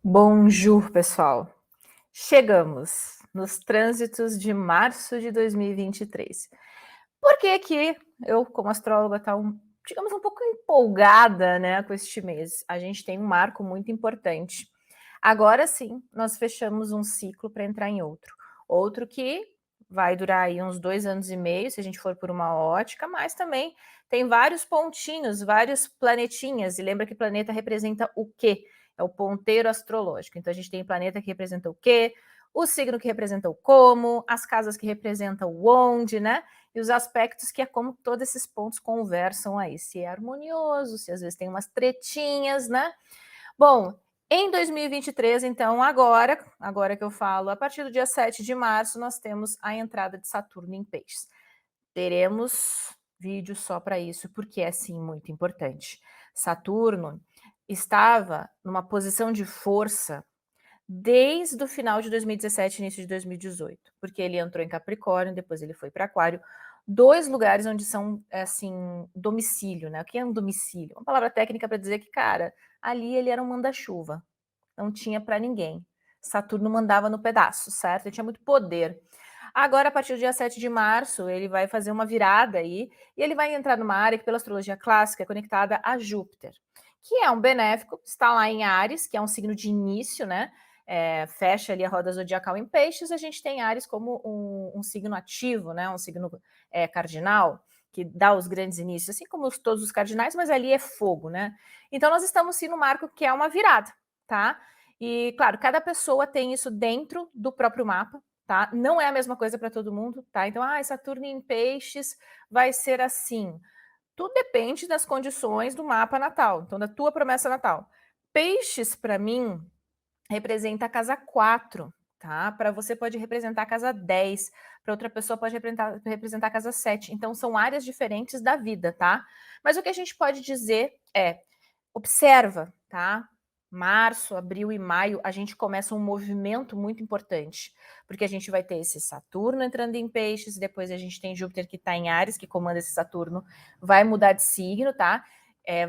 Bonjour, pessoal. Chegamos nos trânsitos de março de 2023. Por que que eu, como astróloga, tá digamos, um pouco empolgada, né, com este mês? A gente tem um marco muito importante. Agora sim, nós fechamos um ciclo para entrar em outro. Outro que vai durar aí uns 2 anos e meio, se a gente for por uma ótica, mas também tem vários pontinhos, vários planetinhas, e lembra que planeta representa o quê? É o ponteiro astrológico. Então a gente tem o planeta que representa o quê? O signo que representa o como, as casas que representam o onde, né? E os aspectos que é como todos esses pontos conversam aí, se é harmonioso, se às vezes tem umas tretinhas, né? Bom, em 2023, então, agora que eu falo, a partir do dia 7 de março, nós temos a entrada de Saturno em Peixes. Teremos vídeo só para isso, porque é sim muito importante. Saturno estava numa posição de força desde o final de 2017, início de 2018, porque ele entrou em Capricórnio, depois ele foi para Aquário, dois lugares onde são, assim, domicílio, né? O que é um domicílio? Uma palavra técnica para dizer que, cara, ali ele era um manda-chuva, não tinha para ninguém. Saturno mandava no pedaço, certo? Ele tinha muito poder. Agora, a partir do dia 7 de março, ele vai fazer uma virada aí, e ele vai entrar numa área que, pela astrologia clássica, é conectada a Júpiter, que é um benéfico, está lá em Áries, que é um signo de início, né? Fecha ali a roda zodiacal em Peixes, a gente tem Áries como um signo ativo, né? Um signo cardinal, que dá os grandes inícios, assim como todos os cardinais, mas ali é fogo, né? Então, nós estamos sim no marco que é uma virada, tá? E, claro, cada pessoa tem isso dentro do próprio mapa, tá? Não é a mesma coisa para todo mundo, tá? Então, Saturno em Peixes vai ser assim. Tudo depende das condições do mapa natal, então da tua promessa natal. Peixes, para mim, representa a casa 4, tá? Para você pode representar a casa 10, para outra pessoa pode representar a casa 7. Então, são áreas diferentes da vida, tá? Mas o que a gente pode dizer é, observa, tá? Março, abril e maio, a gente começa um movimento muito importante, porque a gente vai ter esse Saturno entrando em Peixes, depois a gente tem Júpiter que está em Áries, que comanda esse Saturno, vai mudar de signo, tá?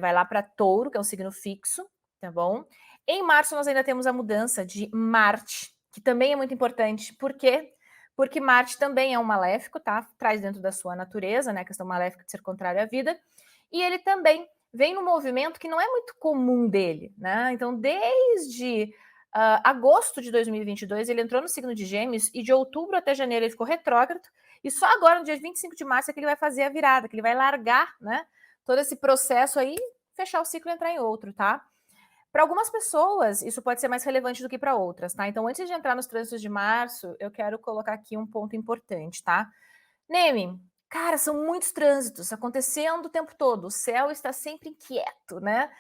Vai lá para Touro, que é um signo fixo, tá bom? Em março, nós ainda temos a mudança de Marte, que também é muito importante. Por quê? Porque Marte também é um maléfico, tá? Traz dentro da sua natureza, né? A questão maléfica de ser contrário à vida. E ele também vem num movimento que não é muito comum dele, né? Então, desde agosto de 2022, ele entrou no signo de Gêmeos e de outubro até janeiro ele ficou retrógrado. E só agora, no dia 25 de março, é que ele vai fazer a virada, que ele vai largar, né? Todo esse processo aí, fechar o ciclo e entrar em outro, tá? Para algumas pessoas, isso pode ser mais relevante do que para outras, tá? Então, antes de entrar nos trânsitos de março, eu quero colocar aqui um ponto importante, tá? Neme, cara, são muitos trânsitos acontecendo o tempo todo, o céu está sempre inquieto, né?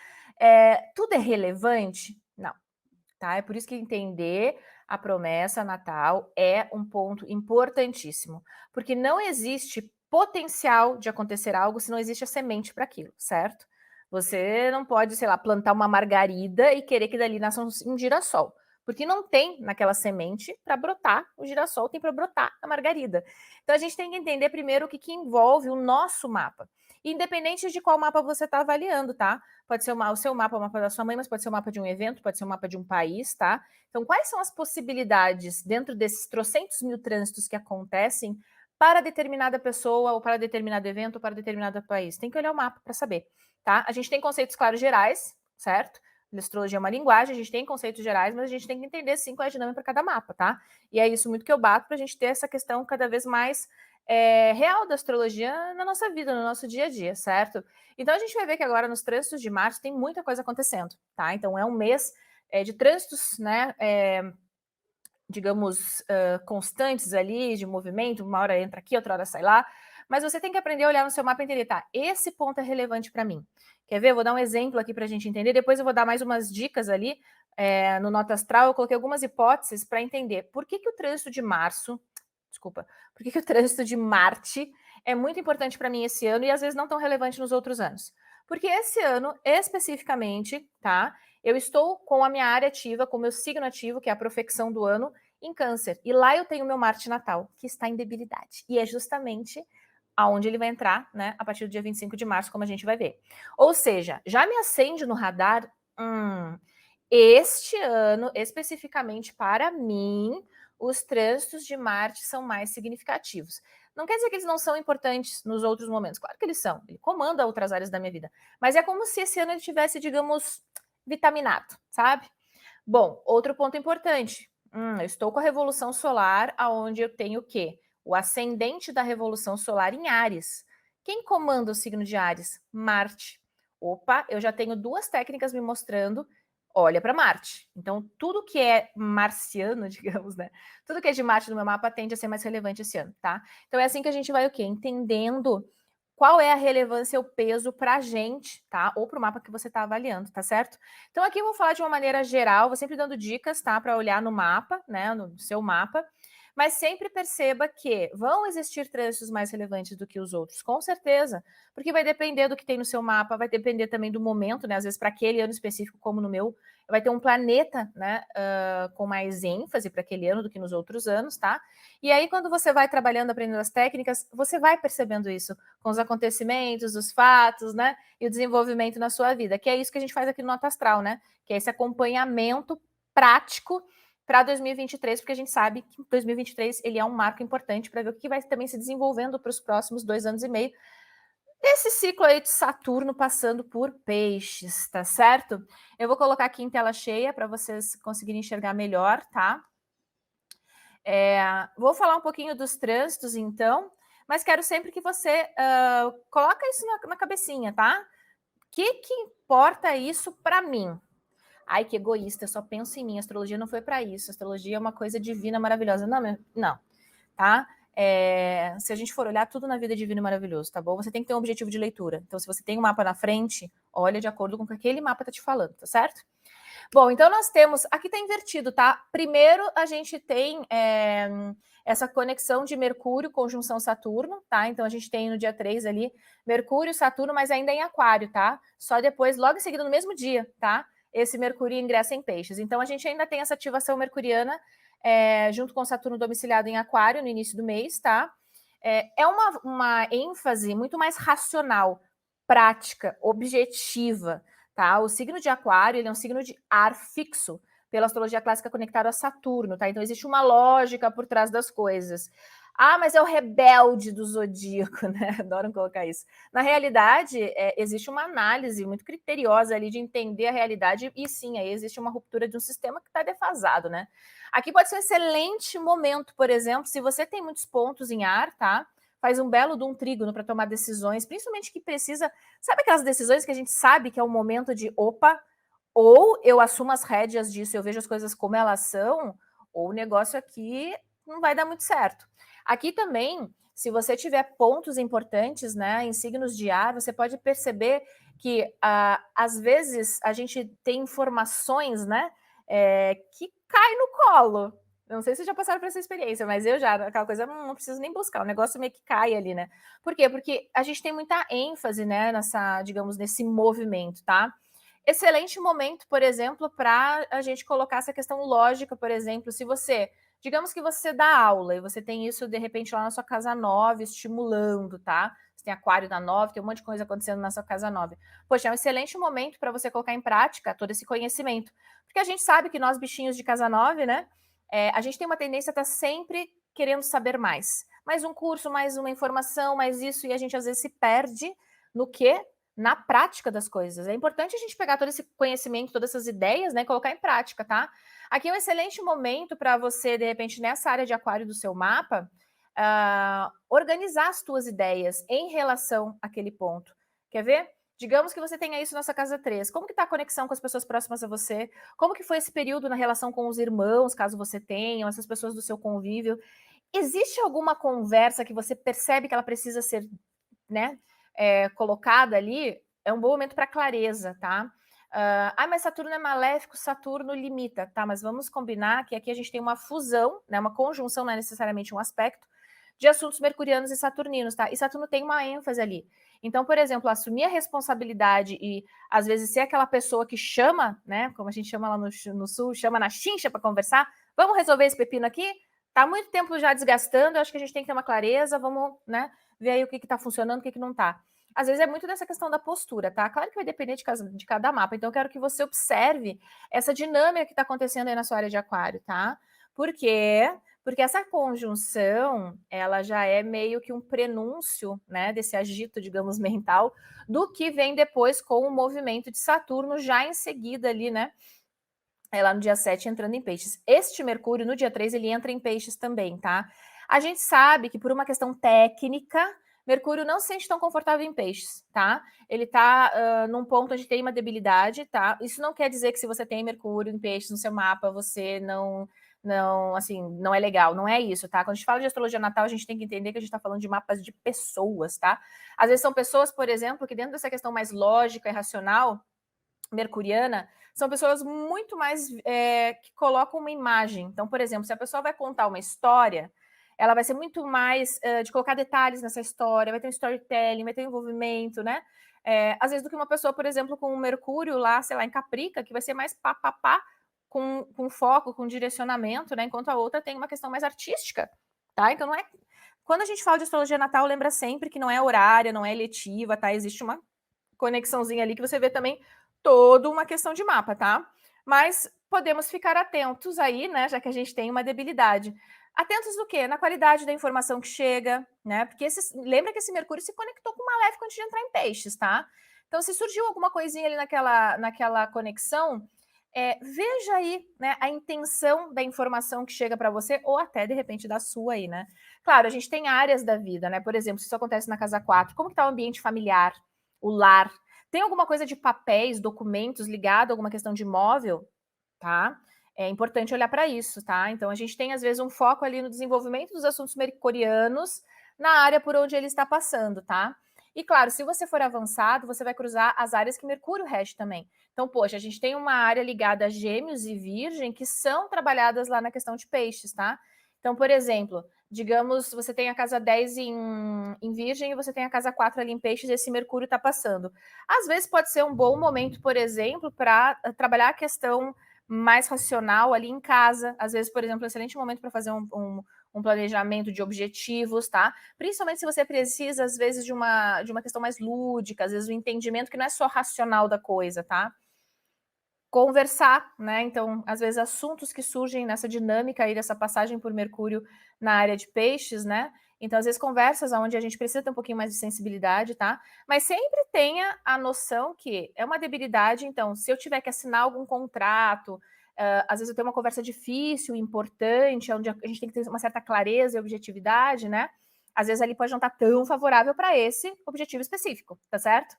Tudo é relevante? Não, tá? É por isso que entender a promessa natal é um ponto importantíssimo, porque não existe potencial de acontecer algo se não existe a semente para aquilo, certo? Você não pode, sei lá, plantar uma margarida e querer que dali nasça um girassol, porque não tem naquela semente para brotar o girassol, tem para brotar a margarida. Então a gente tem que entender primeiro o que envolve o nosso mapa, independente de qual mapa você está avaliando, tá? Pode ser o seu mapa, o mapa da sua mãe, mas pode ser o mapa de um evento, pode ser o mapa de um país, tá? Então, quais são as possibilidades dentro desses trocentos mil trânsitos que acontecem para determinada pessoa, ou para determinado evento, ou para determinado país? Tem que olhar o mapa para saber, tá? A gente tem conceitos claros gerais, certo? A astrologia é uma linguagem, a gente tem conceitos gerais, mas a gente tem que entender, sim, qual é a dinâmica para cada mapa, tá? E é isso muito que eu bato para a gente ter essa questão cada vez mais real da astrologia na nossa vida, no nosso dia a dia, certo? Então a gente vai ver que agora nos trânsitos de março tem muita coisa acontecendo, tá? Então é um mês de trânsitos, né? Digamos, constantes ali, de movimento, uma hora entra aqui, outra hora sai lá, mas você tem que aprender a olhar no seu mapa e entender, tá, esse ponto é relevante para mim. Quer ver? Eu vou dar um exemplo aqui para a gente entender, depois eu vou dar mais umas dicas ali no Nota Astral, eu coloquei algumas hipóteses para entender por que o trânsito de março, desculpa, por que o trânsito de Marte é muito importante para mim esse ano e às vezes não tão relevante nos outros anos. Porque esse ano, especificamente, tá, eu estou com a minha área ativa, com o meu signo ativo, que é a profecção do ano, em Câncer. E lá eu tenho meu Marte natal, que está em debilidade. E é justamente aonde ele vai entrar, né, a partir do dia 25 de março, como a gente vai ver. Ou seja, já me acende no radar, este ano, especificamente para mim, os trânsitos de Marte são mais significativos. Não quer dizer que eles não são importantes nos outros momentos, claro que eles são, ele comanda outras áreas da minha vida, mas é como se esse ano ele tivesse, digamos, vitaminado, sabe? Bom, outro ponto importante, eu estou com a revolução solar, aonde eu tenho o quê? O ascendente da revolução solar em Áries. Quem comanda o signo de Áries? Marte. Opa, eu já tenho 2 técnicas me mostrando, olha para Marte. Então, tudo que é marciano, digamos, né? Tudo que é de Marte no meu mapa tende a ser mais relevante esse ano, tá? Então é assim que a gente vai o quê? Entendendo qual é a relevância, o peso para a gente, tá? Ou para o mapa que você está avaliando, tá certo? Então aqui eu vou falar de uma maneira geral, vou sempre dando dicas, tá? Para olhar no mapa, né? No seu mapa. Mas sempre perceba que vão existir trânsitos mais relevantes do que os outros, com certeza, porque vai depender do que tem no seu mapa, vai depender também do momento, né? Às vezes, para aquele ano específico, como no meu, vai ter um planeta, né, com mais ênfase para aquele ano do que nos outros anos, tá? E aí, quando você vai trabalhando, aprendendo as técnicas, você vai percebendo isso com os acontecimentos, os fatos, né? E o desenvolvimento na sua vida, que é isso que a gente faz aqui no Nota Astral, né? Que é esse acompanhamento prático para 2023, porque a gente sabe que 2023 ele é um marco importante para ver o que vai também se desenvolvendo para os próximos 2 anos e meio desse ciclo aí de Saturno passando por Peixes, tá certo? Eu vou colocar aqui em tela cheia para vocês conseguirem enxergar melhor, tá? Vou falar um pouquinho dos trânsitos, então, mas quero sempre que você coloca isso na cabecinha, tá? O que importa isso para mim? Ai, que egoísta, eu só penso em mim. A astrologia não foi para isso. A astrologia é uma coisa divina, maravilhosa. Não, tá? Se a gente for olhar, tudo na vida é divino e maravilhoso, tá bom? Você tem que ter um objetivo de leitura. Então, se você tem um mapa na frente, olha de acordo com o que aquele mapa tá te falando, tá certo? Bom, então nós temos, aqui tá invertido, tá? Primeiro a gente tem essa conexão de Mercúrio, conjunção Saturno, tá? Então a gente tem no dia 3 ali, Mercúrio, Saturno, mas ainda em Aquário, tá? Só depois, logo em seguida, no mesmo dia, tá? Esse Mercúrio ingressa em Peixes. Então a gente ainda tem essa ativação mercuriana junto com Saturno domiciliado em Aquário no início do mês, tá? É uma ênfase muito mais racional, prática, objetiva, tá? O signo de Aquário, ele é um signo de ar fixo, pela astrologia clássica conectado a Saturno, tá? Então existe uma lógica por trás das coisas. Ah, mas é o rebelde do zodíaco, né? Adoram colocar isso. Na realidade, existe uma análise muito criteriosa ali de entender a realidade e sim, aí existe uma ruptura de um sistema que está defasado, né? Aqui pode ser um excelente momento, por exemplo, se você tem muitos pontos em ar, tá? Faz um belo de um trígono para tomar decisões, principalmente que precisa. Sabe aquelas decisões que a gente sabe que é o momento de opa, ou eu assumo as rédeas disso, eu vejo as coisas como elas são, ou o negócio aqui não vai dar muito certo. Aqui também, se você tiver pontos importantes, né, em signos de ar, você pode perceber que às vezes a gente tem informações, né, que cai no colo. Não sei se vocês já passaram por essa experiência, mas eu já, aquela coisa, não preciso nem buscar, o negócio meio que cai ali, né? Por quê? Porque a gente tem muita ênfase, né, nessa, digamos, nesse movimento, tá? Excelente momento, por exemplo, para a gente colocar essa questão lógica, por exemplo, se você, digamos que você dá aula e você tem isso, de repente, lá na sua casa 9, estimulando, tá? Você tem aquário da 9, tem um monte de coisa acontecendo na sua casa 9. Poxa, é um excelente momento para você colocar em prática todo esse conhecimento. Porque a gente sabe que nós, bichinhos de casa 9, né, a gente tem uma tendência a estar sempre querendo saber mais. Mais um curso, mais uma informação, mais isso, e a gente às vezes se perde no quê? Na prática das coisas. É importante a gente pegar todo esse conhecimento, todas essas ideias, né, e colocar em prática, tá? Aqui é um excelente momento para você, de repente, nessa área de aquário do seu mapa, organizar as tuas ideias em relação àquele ponto. Quer ver? Digamos que você tenha isso na sua casa 3. Como que está a conexão com as pessoas próximas a você? Como que foi esse período na relação com os irmãos, caso você tenha, essas pessoas do seu convívio? Existe alguma conversa que você percebe que ela precisa ser, né, colocada ali? É um bom momento para clareza, tá? Mas Saturno é maléfico, Saturno limita, tá? Mas vamos combinar que aqui a gente tem uma fusão, né? Uma conjunção, não é necessariamente um aspecto, de assuntos mercurianos e saturninos, tá? E Saturno tem uma ênfase ali. Então, por exemplo, assumir a responsabilidade e, às vezes, ser aquela pessoa que chama, né? Como a gente chama lá no Sul, chama na chincha para conversar. Vamos resolver esse pepino aqui? Tá muito tempo já desgastando, eu acho que a gente tem que ter uma clareza, vamos, né? Ver aí o que está funcionando, o que não está. às vezes é muito dessa questão da postura, tá? Claro que vai depender de cada mapa, então eu quero que você observe essa dinâmica que está acontecendo aí na sua área de aquário, tá? Por quê? Porque essa conjunção, ela já é meio que um prenúncio, né, desse agito, digamos, mental, do que vem depois com o movimento de Saturno já em seguida ali, né, lá no dia 7 entrando em peixes. Este Mercúrio, no dia 3, ele entra em peixes também, tá? A gente sabe que por uma questão técnica, Mercúrio não se sente tão confortável em peixes, tá? Ele tá num ponto onde tem uma debilidade, tá? Isso não quer dizer que se você tem Mercúrio em peixes no seu mapa, você não é legal, não é isso, tá? Quando a gente fala de astrologia natal, a gente tem que entender que a gente tá falando de mapas de pessoas, tá? Às vezes são pessoas, por exemplo, que dentro dessa questão mais lógica e racional, mercuriana, são pessoas muito mais que colocam uma imagem. Então, por exemplo, se a pessoa vai contar uma história, ela vai ser muito mais de colocar detalhes nessa história, vai ter um storytelling, vai ter um envolvimento, né? Às vezes do que uma pessoa, por exemplo, com o Mercúrio lá, sei lá, em Caprica, que vai ser mais pá, com foco, com direcionamento, né? Enquanto a outra tem uma questão mais artística, tá? Então não é. Quando a gente fala de astrologia natal, lembra sempre que não é horária, não é eletiva, tá? Existe uma conexãozinha ali que você vê também toda uma questão de mapa, tá? Mas podemos ficar atentos aí, né, já que a gente tem uma debilidade. Atentos do quê? Na qualidade da informação que chega, né? Porque lembra que esse Mercúrio se conectou com uma leve antes de entrar em peixes, tá? Então, se surgiu alguma coisinha ali naquela conexão, veja aí, né, a intenção da informação que chega para você, ou até, de repente, da sua aí, né? Claro, a gente tem áreas da vida, né? Por exemplo, se isso acontece na casa 4, como que tá o ambiente familiar, o lar? Tem alguma coisa de papéis, documentos ligado a alguma questão de imóvel? Tá? É importante olhar para isso, tá? Então a gente tem às vezes um foco ali no desenvolvimento dos assuntos mercurianos na área por onde ele está passando, tá? E claro, se você for avançado, você vai cruzar as áreas que Mercúrio rege também. Então, poxa, a gente tem uma área ligada a Gêmeos e Virgem que são trabalhadas lá na questão de peixes, tá? Então, por exemplo, digamos, você tem a casa 10 em Virgem e você tem a casa 4 ali em Peixes, esse Mercúrio está passando. Às vezes pode ser um bom momento, por exemplo, para trabalhar a questão mais racional ali em casa. Às vezes, por exemplo, um excelente momento para fazer um planejamento de objetivos, tá? Principalmente se você precisa, às vezes, de uma questão mais lúdica, às vezes um entendimento que não é só racional da coisa, tá? Conversar, né? Então, às vezes, assuntos que surgem nessa dinâmica aí dessa passagem por Mercúrio na área de peixes, né? Então, às vezes, conversas onde a gente precisa ter um pouquinho mais de sensibilidade, tá? Mas sempre tenha a noção que é uma debilidade. Então, se eu tiver que assinar algum contrato, às vezes eu tenho uma conversa difícil, importante, onde a gente tem que ter uma certa clareza e objetividade, né? Às vezes ali pode não estar tão favorável para esse objetivo específico, tá certo?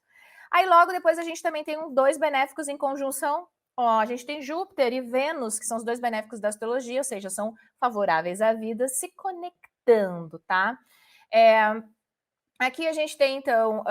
Aí logo depois a gente também tem dois benéficos em conjunção. Ó, a gente tem Júpiter e Vênus, que são os dois benéficos da astrologia, ou seja, são favoráveis à vida, se conectando, tá? Aqui a gente tem, então,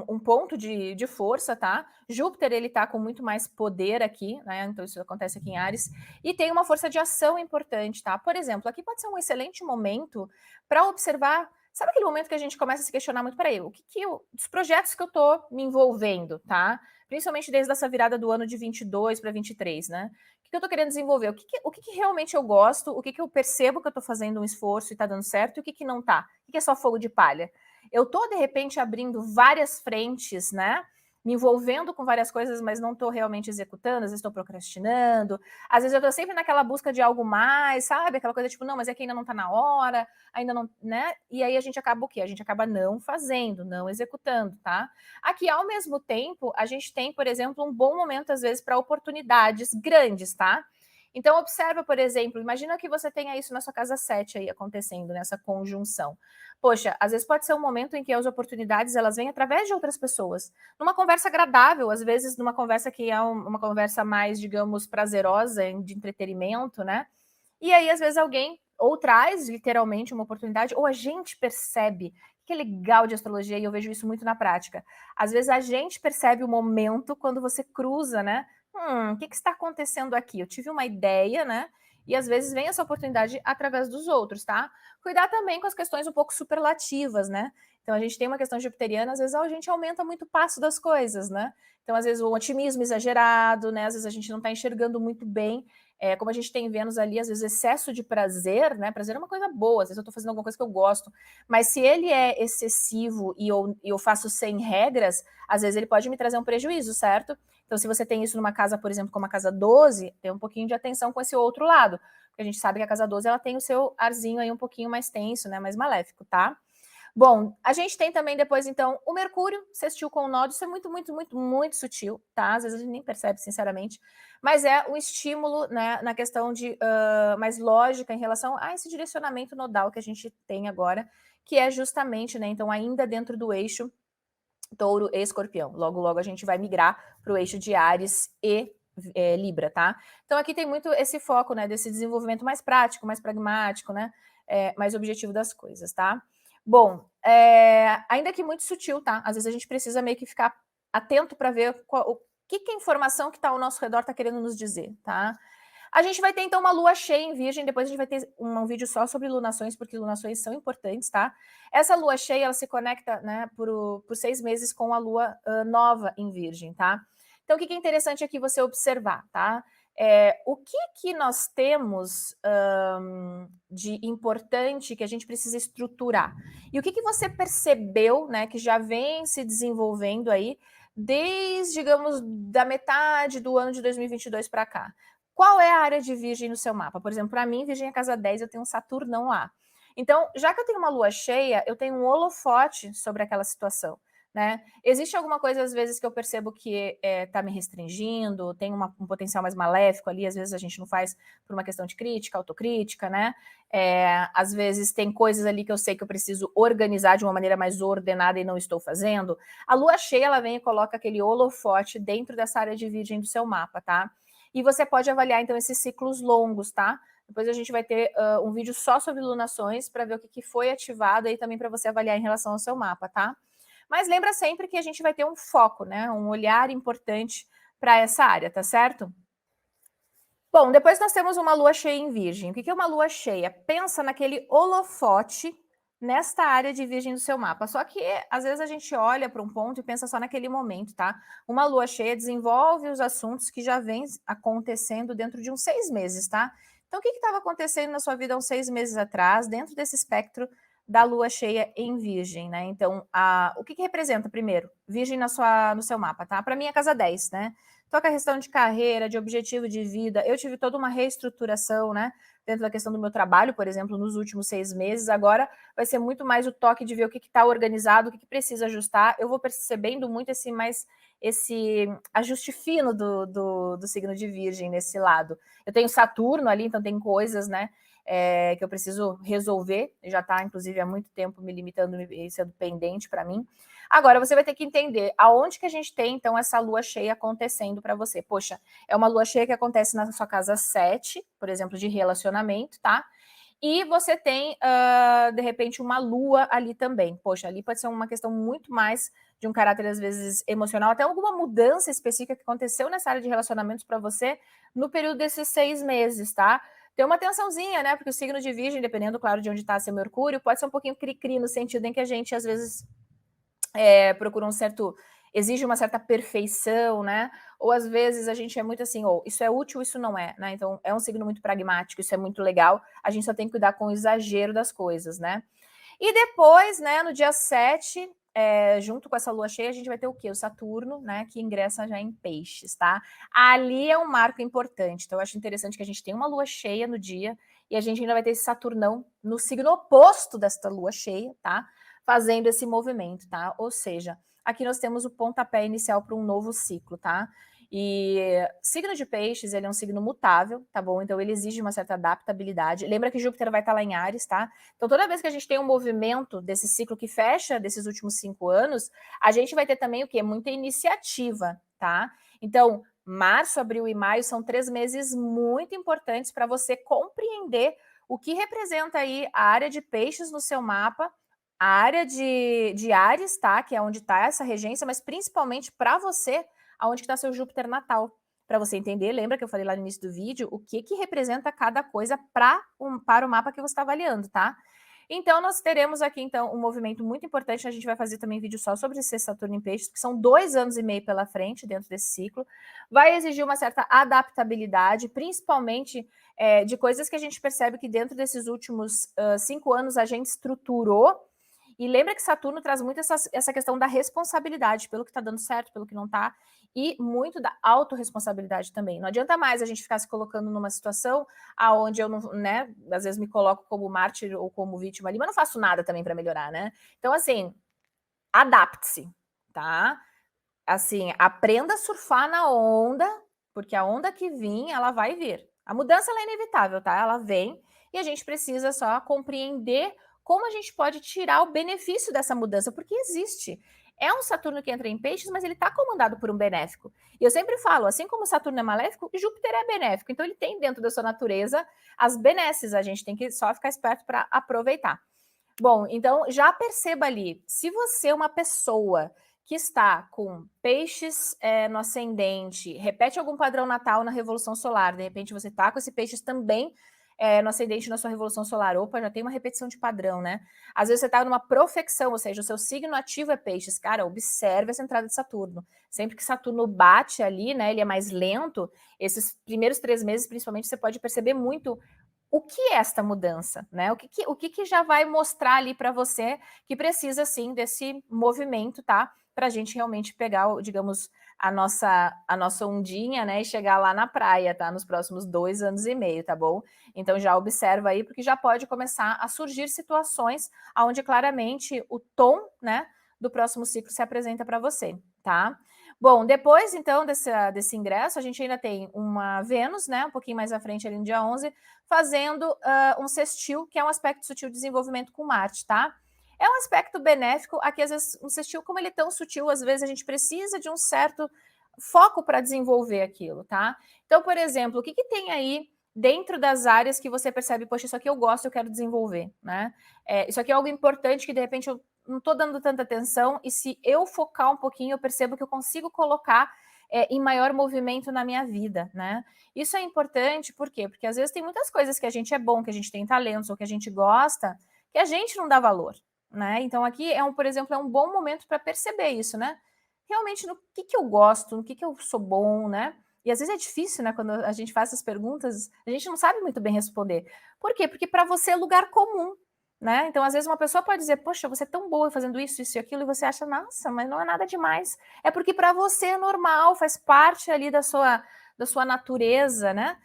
um ponto de força, tá? Júpiter, ele tá com muito mais poder aqui, né? Então, isso acontece aqui em Áries. E tem uma força de ação importante, tá? Por exemplo, aqui pode ser um excelente momento para observar. Sabe aquele momento que a gente começa a se questionar muito, peraí, os projetos que eu tô me envolvendo, tá? Principalmente desde essa virada do ano de 22 para 23, né? O que eu tô querendo desenvolver? O que realmente eu gosto? O que eu percebo que eu tô fazendo um esforço e tá dando certo? E o que não tá? O que é só fogo de palha? Eu estou, de repente, abrindo várias frentes, né? Me envolvendo com várias coisas, mas não estou realmente executando, às vezes estou procrastinando, às vezes eu estou sempre naquela busca de algo mais, sabe? Aquela coisa tipo, não, mas é que ainda não está na hora, ainda não, né? E aí a gente acaba o quê? A gente acaba não fazendo, não executando, tá? Aqui, ao mesmo tempo, a gente tem, por exemplo, um bom momento, às vezes, para oportunidades grandes, tá? Então, observa, por exemplo, imagina que você tenha isso na sua casa 7 aí acontecendo, nessa conjunção. Poxa, às vezes pode ser um momento em que as oportunidades elas vêm através de outras pessoas. Numa conversa agradável, às vezes numa conversa que é uma conversa mais, digamos, prazerosa, de entretenimento, né? E aí, às vezes, alguém ou traz literalmente uma oportunidade, ou a gente percebe que é legal de astrologia, e eu vejo isso muito na prática. Às vezes a gente percebe o momento quando você cruza, né? O que está acontecendo aqui? Eu tive uma ideia, né? E às vezes vem essa oportunidade através dos outros, tá? Cuidar também com as questões um pouco superlativas, né? Então a gente tem uma questão jupiteriana, às vezes a gente aumenta muito o passo das coisas, né? Então, às vezes, o otimismo exagerado, né? Às vezes a gente não está enxergando muito bem. Como a gente tem Vênus ali, às vezes, excesso de prazer, né? Prazer é uma coisa boa, às vezes eu estou fazendo alguma coisa que eu gosto, mas se ele é excessivo e eu faço sem regras, às vezes ele pode me trazer um prejuízo, certo? Então, se você tem isso numa casa, por exemplo, como a casa 12, tem um pouquinho de atenção com esse outro lado, porque a gente sabe que a casa 12 ela tem o seu arzinho aí um pouquinho mais tenso, né? Mais maléfico, tá? Bom, a gente tem também depois, então, o Mercúrio sextil com o Nó, isso é muito, muito, muito, muito sutil, tá? Às vezes a gente nem percebe, sinceramente, mas é um estímulo, né, na questão de mais lógica em relação a esse direcionamento nodal que a gente tem agora, que é justamente, né, então, ainda dentro do eixo Touro e Escorpião. Logo, logo a gente vai migrar para o eixo de Áries e Libra, tá? Então aqui tem muito esse foco, né, desse desenvolvimento mais prático, mais pragmático, né, mais objetivo das coisas, tá? Bom, ainda que muito sutil, tá? Às vezes a gente precisa meio que ficar atento para ver o que a informação que está ao nosso redor está querendo nos dizer, tá? A gente vai ter, então, uma lua cheia em Virgem, depois a gente vai ter um vídeo só sobre lunações, porque lunações são importantes, tá? Essa lua cheia, ela se conecta, né, por 6 meses com a lua nova em Virgem, tá? Então, o que é interessante aqui você observar, tá? O que nós temos de importante que a gente precisa estruturar? E o que você percebeu, né, que já vem se desenvolvendo aí desde, digamos, da metade do ano de 2022 para cá? Qual é a área de Virgem no seu mapa? Por exemplo, para mim, Virgem é casa 10, eu tenho um Saturnão lá. Então, já que eu tenho uma lua cheia, eu tenho um holofote sobre aquela situação, né? Existe alguma coisa, às vezes, que eu percebo que está me restringindo, tem um potencial mais maléfico ali, às vezes a gente não faz por uma questão de crítica, autocrítica, né? Às vezes tem coisas ali que eu sei que eu preciso organizar de uma maneira mais ordenada e não estou fazendo. A lua cheia, ela vem e coloca aquele holofote dentro dessa área de Virgem do seu mapa, tá? E você pode avaliar, então, esses ciclos longos, tá? Depois a gente vai ter um vídeo só sobre lunações para ver o que foi ativado aí também para você avaliar em relação ao seu mapa, tá? Mas lembra sempre que a gente vai ter um foco, né? Um olhar importante para essa área, tá certo? Bom, depois nós temos uma lua cheia em Virgem. O que é uma lua cheia? Pensa naquele holofote nesta área de Virgem do seu mapa. Só que às vezes a gente olha para um ponto e pensa só naquele momento, tá? Uma lua cheia desenvolve os assuntos que já vêm acontecendo dentro de uns 6 meses, tá? Então, o que estava acontecendo na sua vida há uns 6 meses atrás, dentro desse espectro da lua cheia em Virgem, né? Então, o que representa primeiro? Virgem no seu mapa, tá? Para mim é casa 10, né? Toca a questão de carreira, de objetivo de vida. Eu tive toda uma reestruturação, né? Dentro da questão do meu trabalho, por exemplo, nos últimos 6 meses. Agora vai ser muito mais o toque de ver o que está organizado, o que precisa ajustar. Eu vou percebendo muito esse ajuste fino do signo de Virgem nesse lado. Eu tenho Saturno ali, então tem coisas, né? Que eu preciso resolver. Já está, inclusive, há muito tempo me limitando e sendo pendente para mim. Agora, você vai ter que entender aonde que a gente tem, então, essa lua cheia acontecendo para você. Poxa, é uma lua cheia que acontece na sua casa 7, por exemplo, de relacionamento, tá? E você tem, de repente, uma lua ali também. Poxa, ali pode ser uma questão muito mais de um caráter, às vezes, emocional, até alguma mudança específica que aconteceu nessa área de relacionamentos para você no período desses 6 meses, tá? Tem uma tensãozinha, né? Porque o signo de Virgem, dependendo, claro, de onde está seu Mercúrio, pode ser um pouquinho cri-cri, no sentido em que a gente, às vezes, procura exige uma certa perfeição, né? Ou às vezes a gente é muito assim, ou isso é útil, isso não é, né? Então é um signo muito pragmático, isso é muito legal, a gente só tem que cuidar com o exagero das coisas, né? E depois, né, no dia 7, junto com essa lua cheia, a gente vai ter o quê? O Saturno, né, que ingressa já em Peixes, tá? Ali é um marco importante, então eu acho interessante que a gente tem uma lua cheia no dia e a gente ainda vai ter esse Saturnão no signo oposto desta lua cheia, tá? Fazendo esse movimento, tá? Ou seja, aqui nós temos o pontapé inicial para um novo ciclo, tá? E signo de Peixes, ele é um signo mutável, tá bom? Então ele exige uma certa adaptabilidade. Lembra que Júpiter vai estar lá em Áries, tá? Então toda vez que a gente tem um movimento desse ciclo que fecha desses últimos 5 anos, a gente vai ter também o quê? Muita iniciativa, tá? Então, março, abril e maio são 3 meses muito importantes para você compreender o que representa aí a área de Peixes no seu mapa, a área de Áries, tá? Que é onde está essa regência, mas principalmente para você, aonde está seu Júpiter natal. Para você entender, lembra que eu falei lá no início do vídeo o que representa cada coisa para o mapa que você está avaliando, tá? Então, nós teremos aqui, então, um movimento muito importante. A gente vai fazer também vídeo só sobre esse Saturno em Peixes, que são 2 anos e meio pela frente dentro desse ciclo. Vai exigir uma certa adaptabilidade, principalmente de coisas que a gente percebe que dentro desses últimos 5 anos a gente estruturou. E lembra que Saturno traz muito essa questão da responsabilidade, pelo que está dando certo, pelo que não está, e muito da autorresponsabilidade também. Não adianta mais a gente ficar se colocando numa situação aonde eu não, né, às vezes me coloco como mártir ou como vítima ali, mas não faço nada também para melhorar, né? Então, assim, adapte-se, tá? Assim, aprenda a surfar na onda, porque a onda que vir, ela vai vir. A mudança ela é inevitável, tá? Ela vem e a gente precisa só compreender como a gente pode tirar o benefício dessa mudança, porque existe. É um Saturno que entra em peixes, mas ele está comandado por um benéfico. E eu sempre falo, assim como Saturno é maléfico, Júpiter é benéfico. Então ele tem dentro da sua natureza as benesses, a gente tem que só ficar esperto para aproveitar. Bom, então já perceba ali, se você é uma pessoa que está com peixes no ascendente, repete algum padrão natal na Revolução Solar, de repente você está com esse peixes também no ascendente na sua Revolução Solar, opa, já tem uma repetição de padrão, né? Às vezes você está numa profecção, ou seja, o seu signo ativo é peixes, cara, observe essa entrada de Saturno. Sempre que Saturno bate ali, né, ele é mais lento, esses primeiros 3 meses, principalmente, você pode perceber muito o que é esta mudança, né? O que já vai mostrar ali para você que precisa, sim, desse movimento, tá? Para a gente realmente pegar, digamos, a nossa ondinha, né? E chegar lá na praia, tá? Nos próximos 2 anos e meio, tá bom? Então já observa aí, porque já pode começar a surgir situações onde claramente o tom, né? Do próximo ciclo se apresenta para você, tá? Bom, depois, então, desse ingresso, a gente ainda tem uma Vênus, né? Um pouquinho mais à frente ali no dia 11, fazendo um sextil, que é um aspecto sutil de desenvolvimento com Marte, tá? É um aspecto benéfico, aqui às vezes um sextil, como ele é tão sutil, às vezes a gente precisa de um certo foco para desenvolver aquilo, tá? Então, por exemplo, o que tem aí dentro das áreas que você percebe, poxa, isso aqui eu gosto, eu quero desenvolver, né? Isso aqui é algo importante que, de repente, eu não estou dando tanta atenção, e se eu focar um pouquinho, eu percebo que eu consigo colocar em maior movimento na minha vida, né? Isso é importante, por quê? Porque às vezes tem muitas coisas que a gente é bom, que a gente tem talentos, ou que a gente gosta, que a gente não dá valor, né? Então aqui por exemplo, é um bom momento para perceber isso, né? Realmente no que eu gosto, no que eu sou bom, né? E às vezes é difícil, né? Quando a gente faz essas perguntas, a gente não sabe muito bem responder. Por quê? Porque para você é lugar comum, né? Então, às vezes, uma pessoa pode dizer, poxa, você é tão boa fazendo isso, isso e aquilo, e você acha, nossa, mas não é nada demais. É porque para você é normal, faz parte ali da sua natureza, né?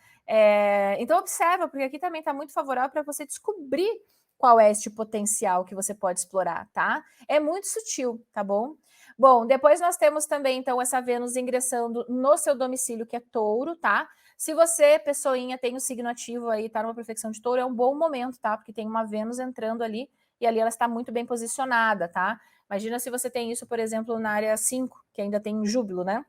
Então, observa, porque aqui também está muito favorável para você descobrir qual é este potencial que você pode explorar, tá? É muito sutil, tá bom? Bom, depois nós temos também, então, essa Vênus ingressando no seu domicílio, que é Touro, tá? Se você, pessoinha, tem o signo ativo aí, tá numa perfeição de Touro, é um bom momento, tá? Porque tem uma Vênus entrando ali, e ali ela está muito bem posicionada, tá? Imagina se você tem isso, por exemplo, na área 5, que ainda tem Júbilo, né?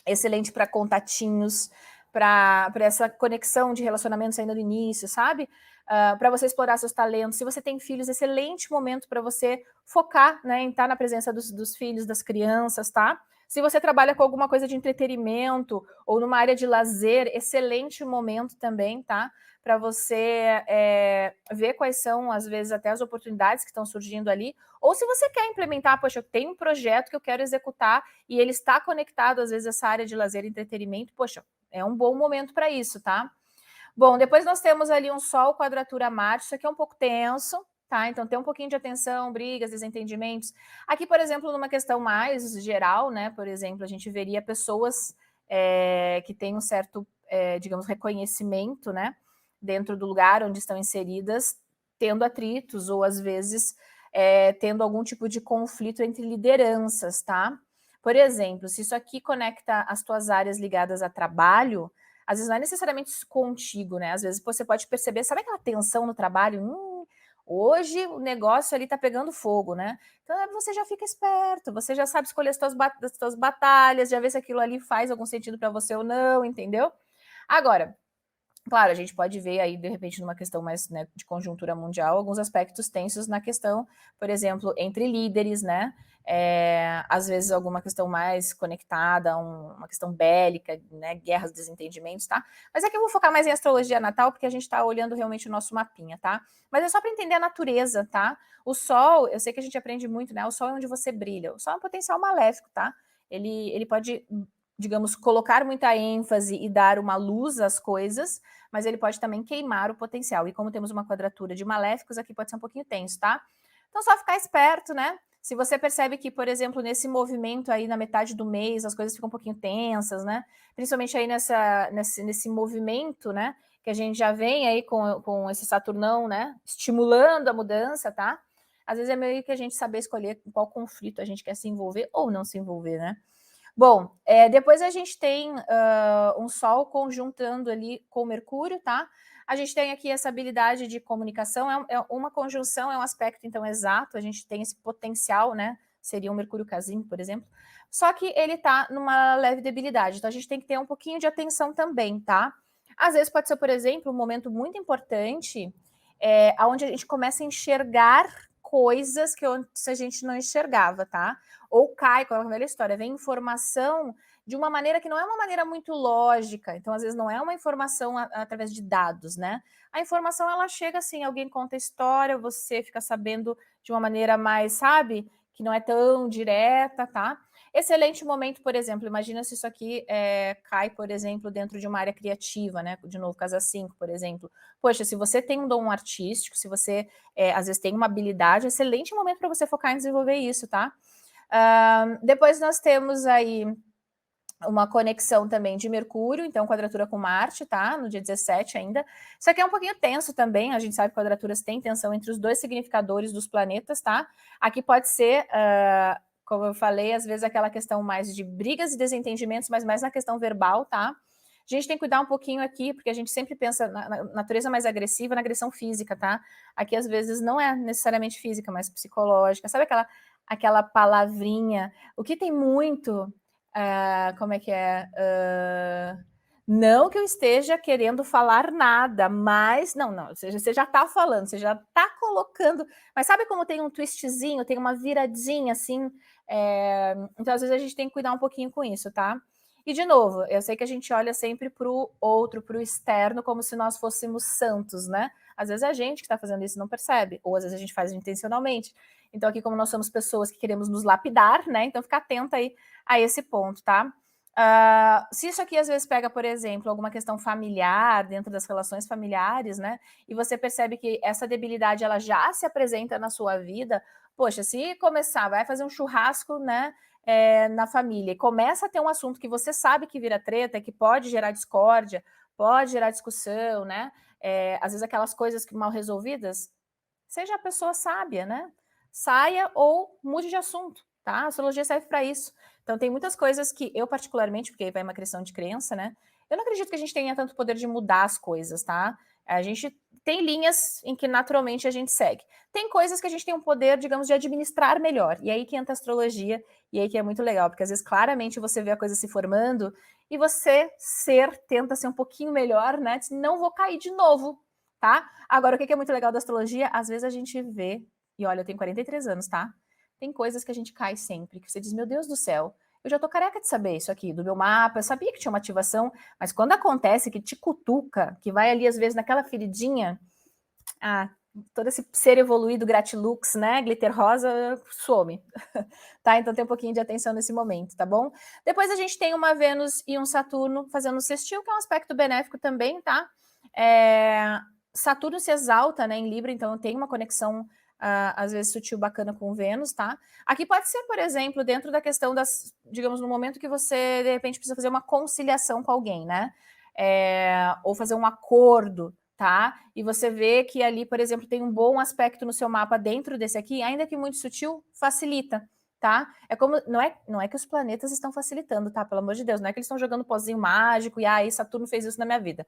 Excelente para contatinhos, para essa conexão de relacionamentos ainda no início, sabe? Para você explorar seus talentos. Se você tem filhos, excelente momento para você focar, né, em estar na presença dos filhos, das crianças, tá? Se você trabalha com alguma coisa de entretenimento ou numa área de lazer, excelente momento também, tá? Para você ver quais são, às vezes, até as oportunidades que estão surgindo ali. Ou se você quer implementar, poxa, eu tenho um projeto que eu quero executar e ele está conectado, às vezes, a essa área de lazer e entretenimento, poxa, é um bom momento para isso, tá? Bom, depois nós temos ali um Sol quadratura Marte, isso aqui é um pouco tenso, tá? Então tem um pouquinho de atenção, brigas, desentendimentos. Aqui, por exemplo, numa questão mais geral, né? Por exemplo, a gente veria pessoas que têm um certo, digamos, reconhecimento, né? Dentro do lugar onde estão inseridas, tendo atritos ou às vezes tendo algum tipo de conflito entre lideranças, tá? Por exemplo, se isso aqui conecta as tuas áreas ligadas a trabalho, às vezes não é necessariamente isso contigo, né? Às vezes você pode perceber, sabe aquela tensão no trabalho? Hoje o negócio ali tá pegando fogo, né? Então você já fica esperto, você já sabe escolher as tuas batalhas, já vê se aquilo ali faz algum sentido para você ou não, entendeu? Agora, Claro, a gente pode ver aí, de repente, numa questão mais, né, de conjuntura mundial, alguns aspectos tensos na questão, por exemplo, entre líderes, né? Às vezes alguma questão mais conectada, uma questão bélica, né? Guerras, desentendimentos, tá? Mas aqui eu vou focar mais em astrologia natal, porque a gente está olhando realmente o nosso mapinha, tá? Mas é só para entender a natureza, tá? O Sol, eu sei que a gente aprende muito, né? O Sol é onde você brilha. O Sol é um potencial maléfico, tá? Ele pode, digamos, colocar muita ênfase e dar uma luz às coisas, mas ele pode também queimar o potencial. E como temos uma quadratura de maléficos, aqui pode ser um pouquinho tenso, tá? Então, só ficar esperto, né? Se você percebe que, por exemplo, nesse movimento aí na metade do mês, as coisas ficam um pouquinho tensas, né? Principalmente aí nesse movimento, né? Que a gente já vem aí com esse Saturnão, né? Estimulando a mudança, tá? Às vezes é meio que a gente saber escolher em qual conflito a gente quer se envolver ou não se envolver, né? Bom, depois a gente tem um Sol conjuntando ali com Mercúrio, tá? A gente tem aqui essa habilidade de comunicação, é uma conjunção, é um aspecto, então, exato, a gente tem esse potencial, né? Seria um Mercúrio casinho, por exemplo. Só que ele tá numa leve debilidade, então a gente tem que ter um pouquinho de atenção também, tá? Às vezes pode ser, por exemplo, um momento muito importante, onde a gente começa a enxergar coisas que antes a gente não enxergava, tá? Ou cai com a velha história, vem informação de uma maneira que não é uma maneira muito lógica, então às vezes não é uma informação através de dados, né? A informação ela chega assim, alguém conta a história, você fica sabendo de uma maneira mais, sabe, que não é tão direta, tá? Excelente momento, por exemplo, imagina se isso aqui cai, por exemplo, dentro de uma área criativa, né? De novo, casa 5, por exemplo. Poxa, se você tem um dom artístico, se você às vezes tem uma habilidade, excelente momento para você focar em desenvolver isso, tá? Depois nós temos aí uma conexão também de Mercúrio, então quadratura com Marte, tá? No dia 17 ainda. Isso aqui é um pouquinho tenso também, a gente sabe que quadraturas têm tensão entre os dois significadores dos planetas, tá? Aqui pode ser, como eu falei, às vezes aquela questão mais de brigas e desentendimentos, mas mais na questão verbal, tá? A gente tem que cuidar um pouquinho aqui, porque a gente sempre pensa na natureza mais agressiva, na agressão física, tá? Aqui às vezes não é necessariamente física, mas psicológica. Sabe aquela palavrinha? O que tem muito como é que é? Não que eu esteja querendo falar nada, mas não, você já está falando, você já está colocando, mas sabe como tem um twistzinho, tem uma viradinha assim? Então, às vezes, a gente tem que cuidar um pouquinho com isso, tá? E, de novo, eu sei que a gente olha sempre para o outro, para o externo, como se nós fôssemos santos, né? Às vezes é a gente que está fazendo isso e não percebe, ou às vezes a gente faz intencionalmente. Então, aqui, como nós somos pessoas que queremos nos lapidar, né? Então, fica atenta aí a esse ponto, tá? Se isso aqui às vezes pega, por exemplo, alguma questão familiar, dentro das relações familiares, né? E você percebe que essa debilidade ela já se apresenta na sua vida, poxa, se começar, vai fazer um churrasco, né? Na família, e começa a ter um assunto que você sabe que vira treta, que pode gerar discórdia, pode gerar discussão, né? Às vezes aquelas coisas que mal resolvidas, seja a pessoa sábia, né? Saia ou mude de assunto, tá? A astrologia serve para isso. Então, tem muitas coisas que eu, particularmente, porque vai uma questão de crença, né? Eu não acredito que a gente tenha tanto poder de mudar as coisas, tá? A gente tem linhas em que naturalmente a gente segue. Tem coisas que a gente tem um poder, digamos, de administrar melhor. E aí que entra a astrologia, e aí que é muito legal, porque às vezes claramente você vê a coisa se formando e você tenta ser um pouquinho melhor, né? Não vou cair de novo, tá? Agora, o que é muito legal da astrologia? Às vezes a gente vê, e olha, eu tenho 43 anos, tá? Tem coisas que a gente cai sempre, que você diz, meu Deus do céu, eu já tô careca de saber isso aqui, do meu mapa, eu sabia que tinha uma ativação, mas quando acontece que te cutuca, que vai ali às vezes naquela feridinha, todo esse ser evoluído gratilux, né, glitter rosa, some, tá? Então tem um pouquinho de atenção nesse momento, tá bom? Depois a gente tem uma Vênus e um Saturno fazendo um sextil, que é um aspecto benéfico também, tá? Saturno se exalta, né, em Libra, então tem uma conexão às vezes sutil bacana com Vênus, tá? Aqui pode ser, por exemplo, dentro da questão das, digamos, no momento que você, de repente, precisa fazer uma conciliação com alguém, né? Ou fazer um acordo, tá? E você vê que ali, por exemplo, tem um bom aspecto no seu mapa dentro desse aqui, ainda que muito sutil, facilita, tá? É como, não é que os planetas estão facilitando, tá? Pelo amor de Deus, não é que eles estão jogando pozinho mágico e aí Saturno fez isso na minha vida.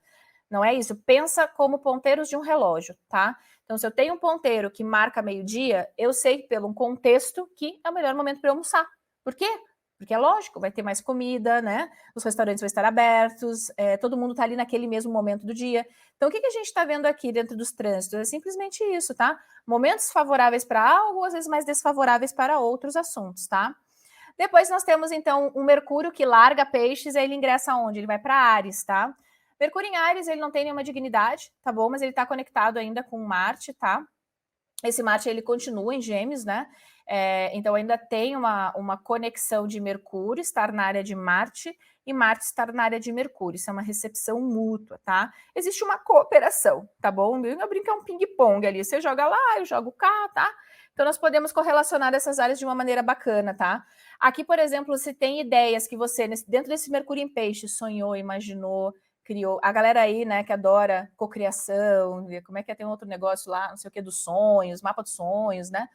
Não é isso. Pensa como ponteiros de um relógio, tá? Então, se eu tenho um ponteiro que marca meio-dia, eu sei pelo contexto que é o melhor momento para eu almoçar. Por quê? Porque é lógico, vai ter mais comida, né? Os restaurantes vão estar abertos, todo mundo está ali naquele mesmo momento do dia. Então, o que a gente está vendo aqui dentro dos trânsitos? É simplesmente isso, tá? Momentos favoráveis para algo, às vezes mais desfavoráveis para outros assuntos, tá? Depois nós temos, então, um Mercúrio que larga Peixes e ele ingressa onde? Ele vai para Áries, tá? Mercúrio em Áries, ele não tem nenhuma dignidade, tá bom? Mas ele está conectado ainda com Marte, tá? Esse Marte, ele continua em Gêmeos, né? Então, ainda tem uma conexão de Mercúrio estar na área de Marte e Marte estar na área de Mercúrio. Isso é uma recepção mútua, tá? Existe uma cooperação, tá bom? Eu brinco, é um ping-pong ali. Você joga lá, eu jogo cá, tá? Então, nós podemos correlacionar essas áreas de uma maneira bacana, tá? Aqui, por exemplo, se tem ideias que você, dentro desse Mercúrio em Peixe, sonhou, imaginou, criou. A galera aí, né, que adora cocriação, como é que tem um outro negócio lá, não sei o que, dos sonhos, mapa dos sonhos, né?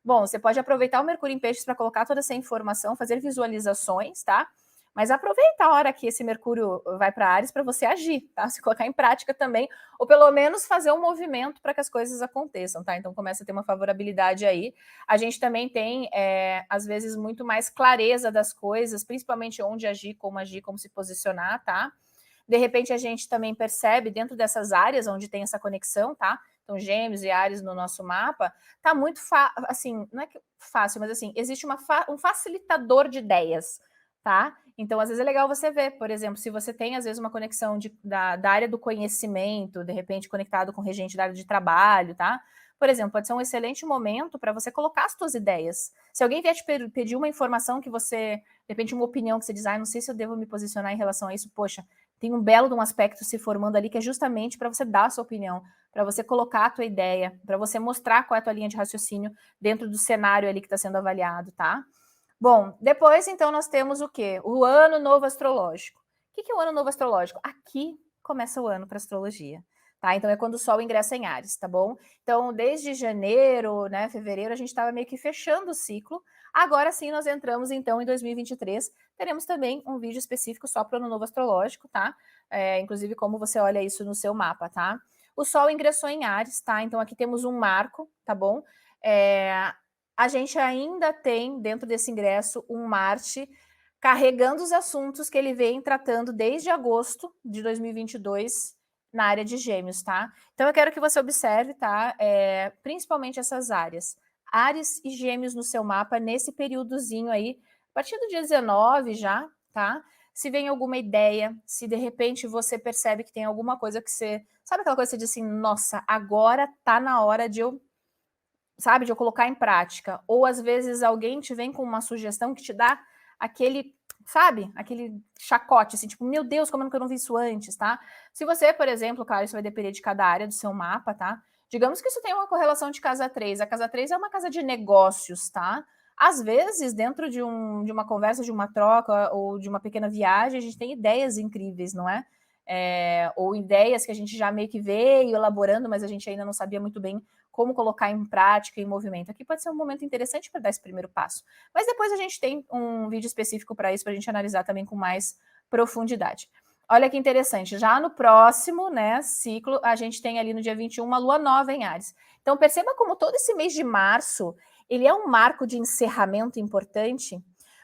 Bom, você pode aproveitar o Mercúrio em Peixes para colocar toda essa informação, fazer visualizações, tá? Mas aproveita a hora que esse Mercúrio vai para Áries para você agir, tá? Se colocar em prática também, ou pelo menos fazer um movimento para que as coisas aconteçam, tá? Então começa a ter uma favorabilidade aí. A gente também tem, às vezes, muito mais clareza das coisas, principalmente onde agir, como se posicionar, tá? De repente, a gente também percebe dentro dessas áreas onde tem essa conexão, tá? Então, Gêmeos e Áries no nosso mapa, tá muito assim, não é que fácil, mas assim, existe um facilitador de ideias, tá? Então, às vezes é legal você ver, por exemplo, se você tem, às vezes, uma conexão da área do conhecimento, de repente conectado com regente da área de trabalho, tá? Por exemplo, pode ser um excelente momento para você colocar as suas ideias. Se alguém vier te pedir uma informação que você, de repente, uma opinião que você diz, não sei se eu devo me posicionar em relação a isso, poxa, tem um belo de um aspecto se formando ali que é justamente para você dar a sua opinião, para você colocar a tua ideia, para você mostrar qual é a tua linha de raciocínio dentro do cenário ali que está sendo avaliado, tá? Bom, depois, então, nós temos o quê? O Ano Novo Astrológico. O que é o Ano Novo Astrológico? Aqui começa o ano para astrologia, tá? Então, é quando o Sol ingressa em Áries, tá bom? Então, desde janeiro, né, fevereiro, a gente estava meio que fechando o ciclo. Agora sim, nós entramos, então, em 2023. Teremos também um vídeo específico só para o Ano Novo Astrológico, tá? Inclusive, como você olha isso no seu mapa, tá? O Sol ingressou em Áries, tá? Então, aqui temos um marco, tá bom? A gente ainda tem, dentro desse ingresso, um Marte carregando os assuntos que ele vem tratando desde agosto de 2022 na área de Gêmeos, tá? Então, eu quero que você observe, tá? Principalmente essas áreas. Áries e Gêmeos no seu mapa, nesse períodozinho aí, a partir do dia 19 já, tá? Se vem alguma ideia, se de repente você percebe que tem alguma coisa que você... Sabe aquela coisa que você diz assim, nossa, agora tá na hora de eu colocar em prática. Ou às vezes alguém te vem com uma sugestão que te dá aquele, aquele chacote, assim, tipo, meu Deus, como é que eu não vi isso antes, tá? Se você, por exemplo, claro, isso vai depender de cada área do seu mapa, tá? Digamos que isso tem uma correlação de casa 3. A casa 3 é uma casa de negócios, tá? Às vezes, dentro de uma conversa, de uma troca ou de uma pequena viagem, a gente tem ideias incríveis, não é? Ou ideias que a gente já meio que veio elaborando, mas a gente ainda não sabia muito bem como colocar em prática, em movimento. Aqui pode ser um momento interessante para dar esse primeiro passo. Mas depois a gente tem um vídeo específico para isso, para a gente analisar também com mais profundidade. Olha que interessante, já no próximo, né, ciclo, a gente tem ali no dia 21 uma lua nova em Áries. Então perceba como todo esse mês de março, ele é um marco de encerramento importante,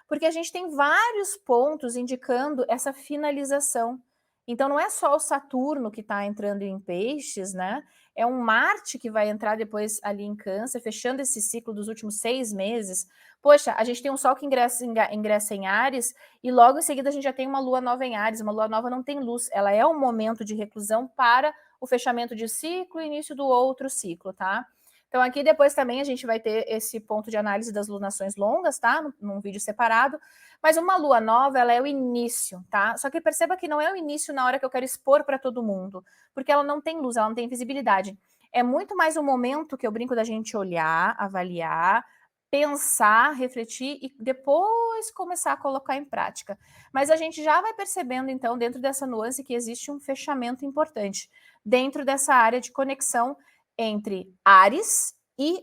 porque a gente tem vários pontos indicando essa finalização. Então não é só o Saturno que está entrando em peixes, né? É um Marte que vai entrar depois ali em Câncer, fechando esse ciclo dos últimos 6 meses. Poxa, a gente tem um Sol que ingressa em Áries e logo em seguida a gente já tem uma Lua nova em Áries. Uma Lua nova não tem luz, ela é um momento de reclusão para o fechamento de ciclo e início do outro ciclo, tá? Então aqui depois também a gente vai ter esse ponto de análise das lunações longas, tá? Num vídeo separado. Mas uma lua nova, ela é o início, tá? Só que perceba que não é o início na hora que eu quero expor para todo mundo, porque ela não tem luz, ela não tem visibilidade. É muito mais um momento que eu brinco da gente olhar, avaliar, pensar, refletir e depois começar a colocar em prática. Mas a gente já vai percebendo, então, dentro dessa nuance, que existe um fechamento importante dentro dessa área de conexão entre Áries e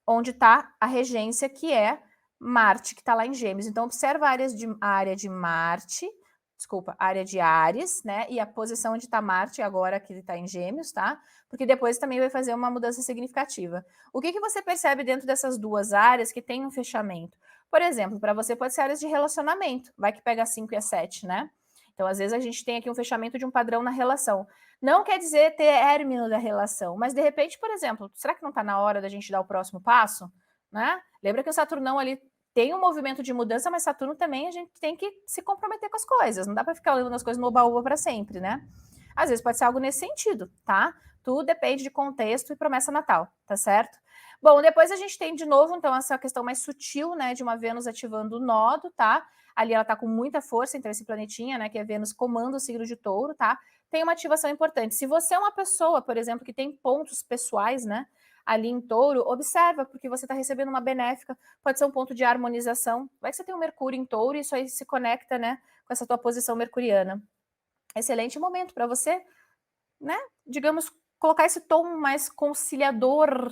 onde está a regência, que é Marte, que está lá em Gêmeos. Então, observa a área de Marte, desculpa, a área de Áries, né? E a posição onde está Marte agora que ele está em Gêmeos, tá? Porque depois também vai fazer uma mudança significativa. O que você percebe dentro dessas duas áreas que tem um fechamento? Por exemplo, para você pode ser áreas de relacionamento, vai que pega a 5 e a 7, né? Então, às vezes, a gente tem aqui um fechamento de um padrão na relação. Não quer dizer término da relação, mas de repente, por exemplo, será que não está na hora da gente dar o próximo passo? Né? Lembra que o Saturnão ali tem um movimento de mudança, mas Saturno também a gente tem que se comprometer com as coisas. Não dá para ficar olhando as coisas no oba-oba para sempre, né? Às vezes pode ser algo nesse sentido, tá? Tudo depende de contexto e promessa natal, tá certo? Bom, depois a gente tem de novo, então, essa questão mais sutil, né, de uma Vênus ativando o nodo, tá? Ali ela tá com muita força, então esse planetinha, né, que é Vênus, comanda o signo de Touro, tá? Tem uma ativação importante. Se você é uma pessoa, por exemplo, que tem pontos pessoais, né, ali em Touro, observa, porque você está recebendo uma benéfica, pode ser um ponto de harmonização. Vai que você tem um Mercúrio em Touro e isso aí se conecta, né, com essa tua posição mercuriana. Excelente momento para você, né, digamos, colocar esse tom mais conciliador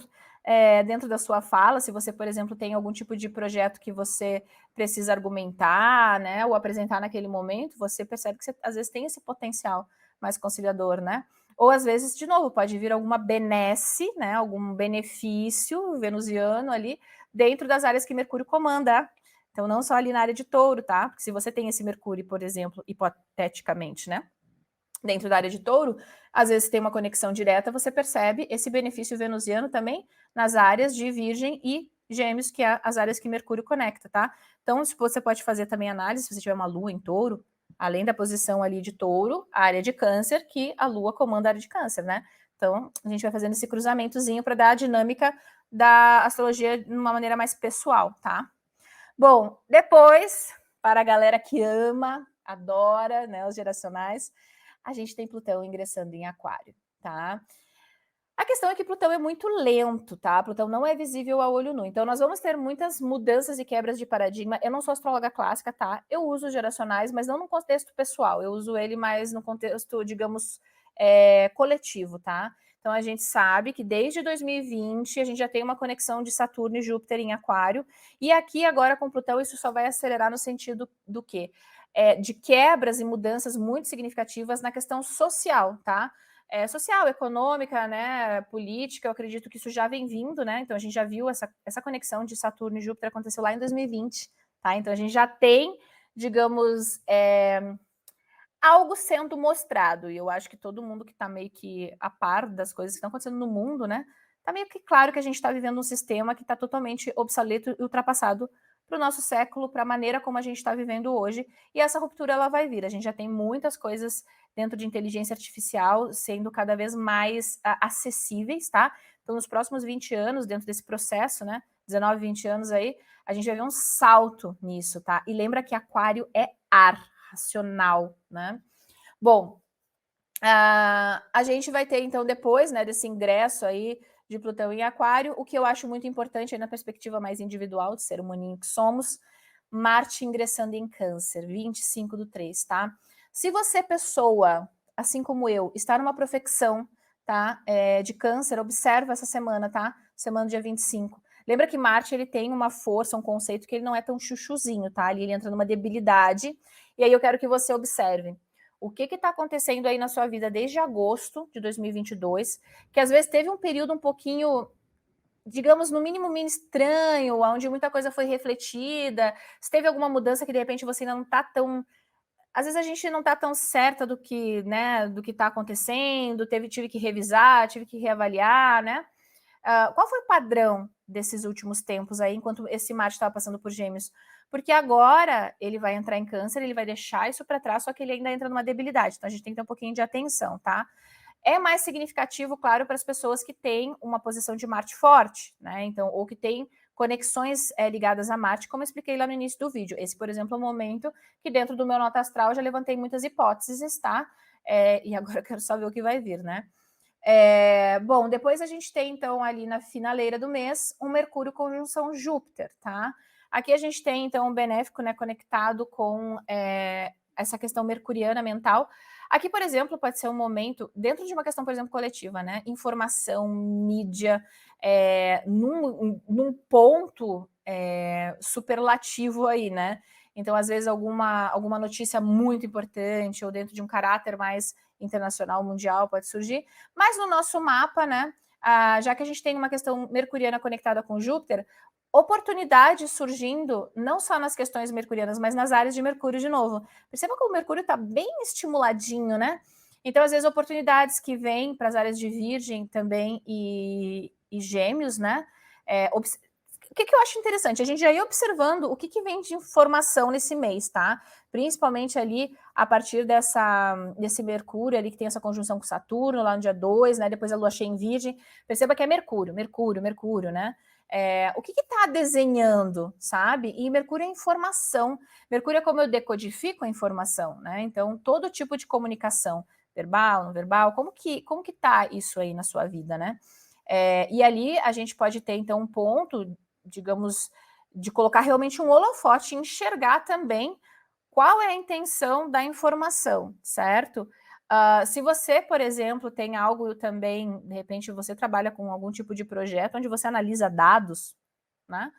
dentro da sua fala, se você, por exemplo, tem algum tipo de projeto que você precisa argumentar, né, ou apresentar naquele momento, você percebe que você, às vezes, tem esse potencial mais conciliador, né? Ou, às vezes, de novo, pode vir alguma benesse, né, algum benefício venusiano ali, dentro das áreas que Mercúrio comanda. Então, não só ali na área de Touro, tá? Porque se você tem esse Mercúrio, por exemplo, hipoteticamente, né, dentro da área de Touro, às vezes tem uma conexão direta, você percebe esse benefício venusiano também nas áreas de Virgem e Gêmeos, que é as áreas que Mercúrio conecta, tá? Então, você pode fazer também análise, se você tiver uma Lua em Touro, além da posição ali de Touro, a área de Câncer, que a Lua comanda a área de Câncer, né? Então, a gente vai fazendo esse cruzamentozinho para dar a dinâmica da astrologia de uma maneira mais pessoal, tá? Bom, depois, para a galera que ama, adora, né, os geracionais, a gente tem Plutão ingressando em Aquário, tá? A questão é que Plutão é muito lento, tá? Plutão não é visível a olho nu. Então, nós vamos ter muitas mudanças e quebras de paradigma. Eu não sou astróloga clássica, tá? Eu uso os geracionais, mas não no contexto pessoal. Eu uso ele mais no contexto, digamos, coletivo, tá? Então, a gente sabe que desde 2020 a gente já tem uma conexão de Saturno e Júpiter em Aquário. E aqui, agora, com Plutão, isso só vai acelerar no sentido do quê? De quebras e mudanças muito significativas na questão social, tá? Social, econômica, né, política, eu acredito que isso já vem vindo, né? Então a gente já viu essa conexão de Saturno e Júpiter aconteceu lá em 2020, tá? Então a gente já tem, digamos, algo sendo mostrado, e eu acho que todo mundo que está meio que a par das coisas que estão acontecendo no mundo, né? Tá meio que claro que a gente está vivendo um sistema que está totalmente obsoleto e ultrapassado para o nosso século, para a maneira como a gente está vivendo hoje, e essa ruptura ela vai vir. A gente já tem muitas coisas dentro de inteligência artificial sendo cada vez mais acessíveis, tá? Então, nos próximos 20 anos, dentro desse processo, né? 19, 20 anos aí, a gente vai ver um salto nisso, tá? E lembra que Aquário é ar, racional, né? Bom, a gente vai ter, então, depois, né, desse ingresso aí de Plutão em Aquário, o que eu acho muito importante aí na perspectiva mais individual, de ser humaninho que somos, Marte ingressando em Câncer, 25/3, tá? Se você, pessoa, assim como eu, está numa profecção, tá, de Câncer, observa essa semana, tá? Semana dia 25. Lembra que Marte, ele tem uma força, um conceito que ele não é tão chuchuzinho, tá? Ele entra numa debilidade, e aí eu quero que você observe o que está acontecendo aí na sua vida desde agosto de 2022, que às vezes teve um período um pouquinho, digamos, no mínimo meio estranho, onde muita coisa foi refletida, se teve alguma mudança que de repente você ainda não está tão... Às vezes a gente não está tão certa do que, né, do que está acontecendo, tive que revisar, tive que reavaliar, né? Qual foi o padrão desses últimos tempos aí, enquanto esse Marte estava passando por Gêmeos? Porque agora ele vai entrar em Câncer, ele vai deixar isso para trás, só que ele ainda entra numa debilidade. Então a gente tem que ter um pouquinho de atenção, tá? É mais significativo, claro, para as pessoas que têm uma posição de Marte forte, né? Então, ou que têm conexões ligadas a Marte, como eu expliquei lá no início do vídeo. Esse, por exemplo, é um momento que dentro do meu nota astral eu já levantei muitas hipóteses, tá? E agora eu quero só ver o que vai vir, né? Bom, depois a gente tem, então, ali na finaleira do mês, um Mercúrio conjunção Júpiter, tá? Aqui a gente tem, então, um benéfico, né, conectado com essa questão mercuriana mental. Aqui, por exemplo, pode ser um momento, dentro de uma questão, por exemplo, coletiva, né? Informação, mídia, num ponto superlativo aí, né? Então, às vezes, alguma notícia muito importante ou dentro de um caráter mais internacional, mundial, pode surgir. Mas no nosso mapa, né, já que a gente tem uma questão mercuriana conectada com Júpiter, oportunidades surgindo, não só nas questões mercurianas, mas nas áreas de Mercúrio de novo. Perceba como o Mercúrio está bem estimuladinho, né? Então, às vezes, oportunidades que vêm para as áreas de Virgem também e Gêmeos, né? O que eu acho interessante? A gente já ia observando o que vem de informação nesse mês, tá? Principalmente ali a partir desse Mercúrio ali que tem essa conjunção com Saturno, lá no dia 2, né? Depois a Lua cheia em Virgem. Perceba que é Mercúrio, né? O que está desenhando, sabe? E Mercúrio é informação. Mercúrio é como eu decodifico a informação, né? Então, todo tipo de comunicação, verbal, não verbal, como que tá isso aí na sua vida, né? E ali a gente pode ter, então, um ponto, digamos, de colocar realmente um holofote, enxergar também qual é a intenção da informação, certo? Se você, por exemplo, tem algo também, de repente você trabalha com algum tipo de projeto onde você analisa dados, né?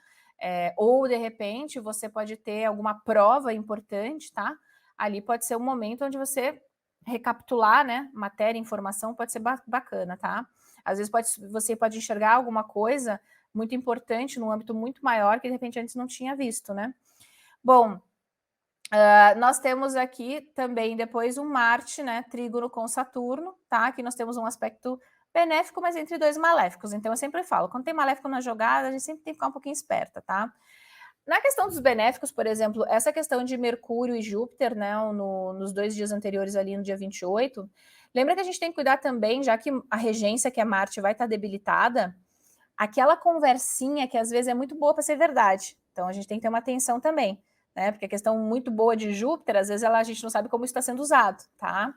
Ou de repente você pode ter alguma prova importante, tá? Ali pode ser um momento onde você recapitular, né? Matéria, informação, pode ser bacana, tá? Às vezes você pode enxergar alguma coisa muito importante num âmbito muito maior que de repente antes não tinha visto, né? Bom, nós temos aqui também depois um Marte, né, trígono com Saturno, tá? Aqui nós temos um aspecto benéfico, mas entre dois maléficos. Então eu sempre falo, quando tem maléfico na jogada, a gente sempre tem que ficar um pouquinho esperta, tá? Na questão dos benéficos, por exemplo, essa questão de Mercúrio e Júpiter, né, nos 2 dias anteriores ali no dia 28, lembra que a gente tem que cuidar também, já que a regência, que é Marte, vai estar debilitada, aquela conversinha que às vezes é muito boa para ser verdade. Então a gente tem que ter uma atenção também, né? Porque a questão muito boa de Júpiter, às vezes a gente não sabe como isso está sendo usado, tá?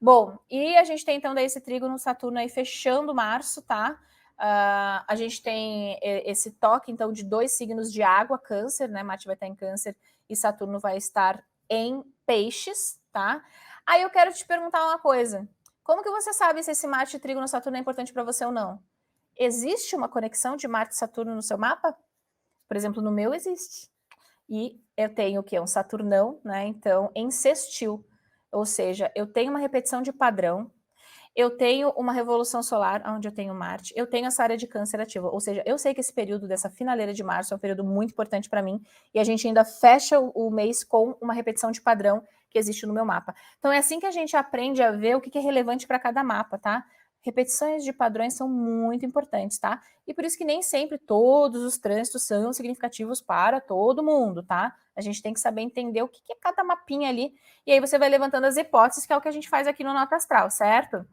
Bom, e a gente tem então daí esse trígono Saturno aí fechando março, tá? A gente tem esse toque então de 2 signos de água, Câncer, né? Marte vai estar em Câncer e Saturno vai estar em Peixes, tá? Aí eu quero te perguntar uma coisa. Como que você sabe se esse Marte trígono Saturno é importante para você ou não? Existe uma conexão de Marte e Saturno no seu mapa? Por exemplo, no meu existe. E eu tenho o quê? Um Saturnão, né? Então, em sextil. Ou seja, eu tenho uma repetição de padrão, eu tenho uma revolução solar, onde eu tenho Marte, eu tenho essa área de Câncer ativa. Ou seja, eu sei que esse período dessa finaleira de março é um período muito importante para mim, e a gente ainda fecha o mês com uma repetição de padrão que existe no meu mapa. Então é assim que a gente aprende a ver o que é relevante para cada mapa, tá? Repetições de padrões são muito importantes, tá? E por isso que nem sempre todos os trânsitos são significativos para todo mundo, tá? A gente tem que saber entender o que é cada mapinha ali, e aí você vai levantando as hipóteses, que é o que a gente faz aqui no Nota Astral, certo?